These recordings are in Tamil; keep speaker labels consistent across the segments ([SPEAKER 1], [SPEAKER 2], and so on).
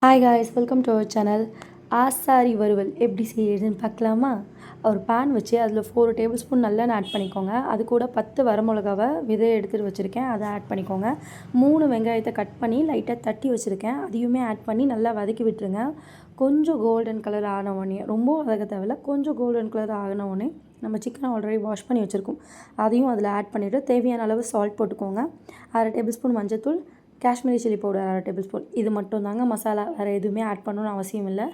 [SPEAKER 1] Hi guys, welcome to our channel. ஆசாரி வறுவல் எப்படி செய்யுதுன்னு பார்க்கலாமா? ஒரு பேன் வச்சு அதில் 4 டேபிள் ஸ்பூன் நல்லெண்ணெய் ஆட் பண்ணிக்கோங்க. அது கூட 10 வரமிளகாவை விதையை எடுத்துகிட்டு வச்சுருக்கேன், அதை ஆட் பண்ணிக்கோங்க. 3 வெங்காயத்தை கட் பண்ணி லைட்டாக தட்டி வச்சுருக்கேன், அதையுமே ஆட் பண்ணி நல்லா வதக்கி விட்டுருங்க. கொஞ்சம் கோல்டன் கலர் ஆன உடனே, ரொம்ப வதக்க தேவையில்ல, கொஞ்சம் கோல்டன் கலர் ஆன உடனே நம்ம சிக்கனை ஆல்ரெடி வாஷ் பண்ணி வச்சுருக்கோம், அதையும் அதில் ஆட் பண்ணிவிட்டு தேவையான அளவு சால்ட் போட்டுக்கோங்க. 1/2 டேபிள் ஸ்பூன் மஞ்சள்தூள், Kashmiri chilli powder 1/2 table spoon. இது மட்டும் தாங்க மசாலா, வேறு எதுவுமே ஆட் பண்ணணும்னு அவசியம் இல்லை.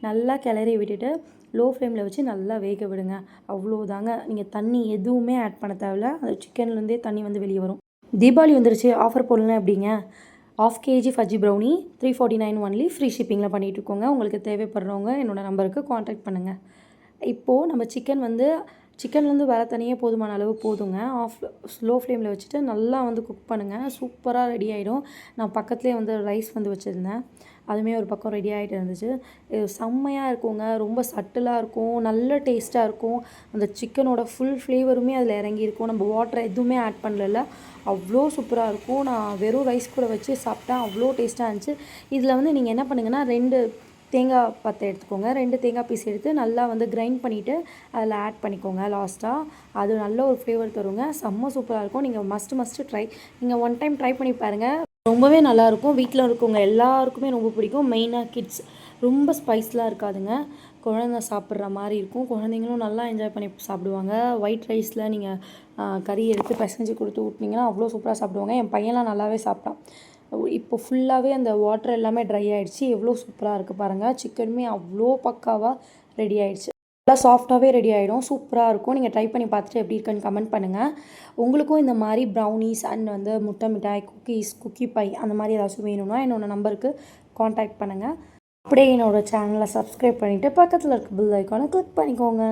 [SPEAKER 1] நல்லா கிளறி விட்டுட்டு லோ ஃப்ளேமில் வச்சு நல்லா வேக விடுங்க. அவ்வளோதாங்க. நீங்கள் தண்ணி எதுவுமே ஆட் பண்ண தேவையில்ல, அது சிக்கன்லேருந்தே தண்ணி வந்து வெளியே வரும். தீபாவளி வந்துருச்சு, ஆஃபர் போடலாம் எப்படிங்க? 1/2 kg fudge brownie 349 only, free ஷிப்பிங்கில் பண்ணிகிட்ருக்கோங்க. உங்களுக்கு தேவைப்படுறவங்க என்னோடய நம்பருக்கு காண்டாக்ட் பண்ணுங்கள். இப்போது நம்ம சிக்கன்லேருந்து வர தனியே போதுமான அளவு போதுங்க. ஸ்லோ ஃப்ளேமில் வச்சுட்டு நல்லா வந்து குக் பண்ணுங்கள். சூப்பராக ரெடி ஆகிடும். நான் பக்கத்துலேயே வந்து ரைஸ் வந்து வச்சுருந்தேன், அதுவுமே ஒரு பக்கம் ரெடி ஆகிட்டு இருந்துச்சு. இது செம்மையாக இருக்குங்க, ரொம்ப சட்டிலாக இருக்கும், நல்ல டேஸ்ட்டாக இருக்கும். அந்த சிக்கனோட ஃபுல் ஃப்ளேவருமே அதில் இறங்கியிருக்கும். நம்ம வாட்டர் எதுவுமே ஆட் பண்ணல, அவ்வளோ சூப்பராக இருக்கும். நான் வெறும் ரைஸ் கூட வச்சு சாப்பிட்டேன், அவ்வளோ டேஸ்ட்டாக இருந்துச்சு. இதில் வந்து நீங்கள் என்ன பண்ணுங்கன்னா, 2 தேங்காய் பத்தை எடுத்துக்கோங்க. 2 தேங்காய் பீஸ் எடுத்து நல்லா வந்து கிரைண்ட் பண்ணிவிட்டு அதில் ஆட் பண்ணிக்கோங்க லாஸ்ட்டாக. அது நல்ல ஒரு ஃப்ளேவர் தருங்க, செம்ம சூப்பராக இருக்கும். நீங்கள் மஸ்ட்டு ட்ரை, நீங்கள் ஒன் டைம் ட்ரை பண்ணி பாருங்கள், ரொம்பவே நல்லாயிருக்கும். வீட்டில் இருக்கவங்க எல்லாருக்குமே ரொம்ப பிடிக்கும். மெயினாக கிட்ஸ், ரொம்ப ஸ்பைஸ்லாம் இருக்காதுங்க, குழந்த சாப்பிட்ற மாதிரி இருக்கும். குழந்தைங்களும் நல்லா என்ஜாய் பண்ணி சாப்பிடுவாங்க. ஒயிட் ரைஸில் நீங்கள் கறி எடுத்து பிசைஞ்சு கொடுத்து ஊட்டினீங்கன்னா அவ்வளோ சூப்பராக சாப்பிடுவாங்க. என் பையன்லாம் நல்லாவே சாப்பிட்டான். இப்போ ஃபுல்லாகவே அந்த வாட்டர் எல்லாமே ட்ரை ஆகிடுச்சு. எவ்வளோ சூப்பராக இருக்குது பாருங்கள். சிக்கனுமே அவ்வளோ பக்காவாக ரெடி ஆகிடுச்சு. நல்லா சாஃப்டாகவே ரெடி ஆகிடும், சூப்பராக இருக்கும். நீங்கள் ட்ரை பண்ணி பார்த்துட்டு எப்படி இருக்குன்னு கமெண்ட் பண்ணுங்கள். உங்களுக்கும் இந்த மாதிரி ப்ரௌனிஸ் அண்ட் வந்து முட்டை மிட்டாய், குக்கீஸ், குக்கி பை அந்த மாதிரி ஏதாச்சும் வேணும்னா என்னோடய நம்பருக்கு காண்டாக்ட் பண்ணுங்கள். அப்படியே என்னோடய சேனலை சப்ஸ்கிரைப் பண்ணிவிட்டு பக்கத்தில் இருக்க பெல் ஐக்கானை கிளிக் பண்ணிக்கோங்க.